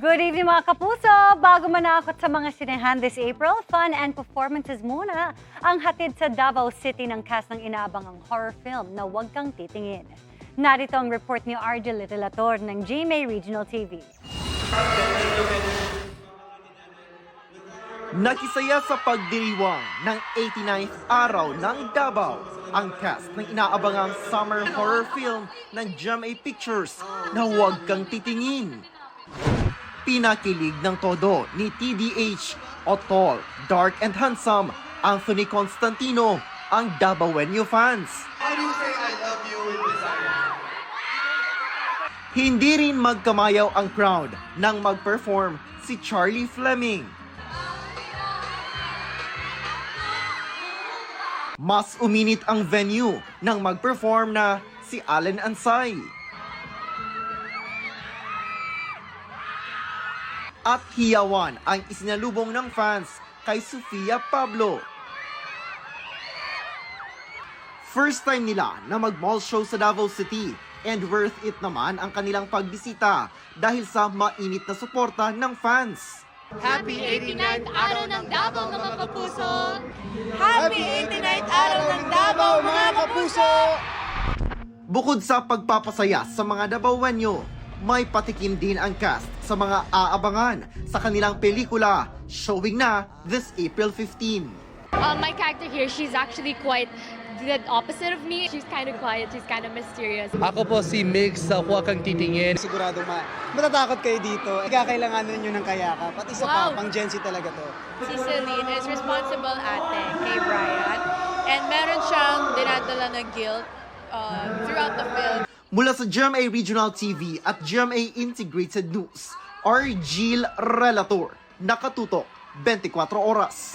Good evening mga kapuso! Bago manakot sa mga sinehan this April, fun and performances muna ang hatid sa Davao City ng cast ng inaabangang horror film na Huwag Kang Titingin. Narito ang report ni RJ Literator ng GMA Regional TV. Nakisaya sa pagdiriwang ng 89th araw ng Davao ang cast ng inaabangang summer horror film ng GMA Pictures na Huwag Kang Titingin. Pinakilig ng todo ni TDH o tall, dark and handsome Anthony Constantino ang Davaoenyo fans. How do you say I love you in Bisaya? Hindi rin magkamayaw ang crowd nang mag-perform si Charlie Fleming. Mas uminit ang venue nang mag-perform na si Allen Ansay. At hiyawan ang isinalubong ng fans kay Sofia Pablo. First time nila na mag-mall show sa Davao City and worth it naman ang kanilang pagbisita dahil sa mainit na suporta ng fans. Happy 89th Araw ng Davao, mga kapuso! Happy 89th Araw ng Davao, mga kapuso! Bukod sa pagpapasaya sa mga Davaoenyo, may patikim din ang cast sa mga aabangan sa kanilang pelikula showing na this April 15. My character here, she's actually quite the opposite of me. She's kind of quiet, she's kind of mysterious. Ako po si Mix sa Huwag Kang Titingin. Sigurado matatakot kayo dito. Kailanganin nyo ng kayakap. At isa pa, Wow. pang Gen Z talaga to. Si Celine is responsible ate kay Brian. And meron siyang dinadala na guilt throughout the film. Mula sa GMA Regional TV at GMA Integrated News, RJ Relator, nakatutok 24 oras.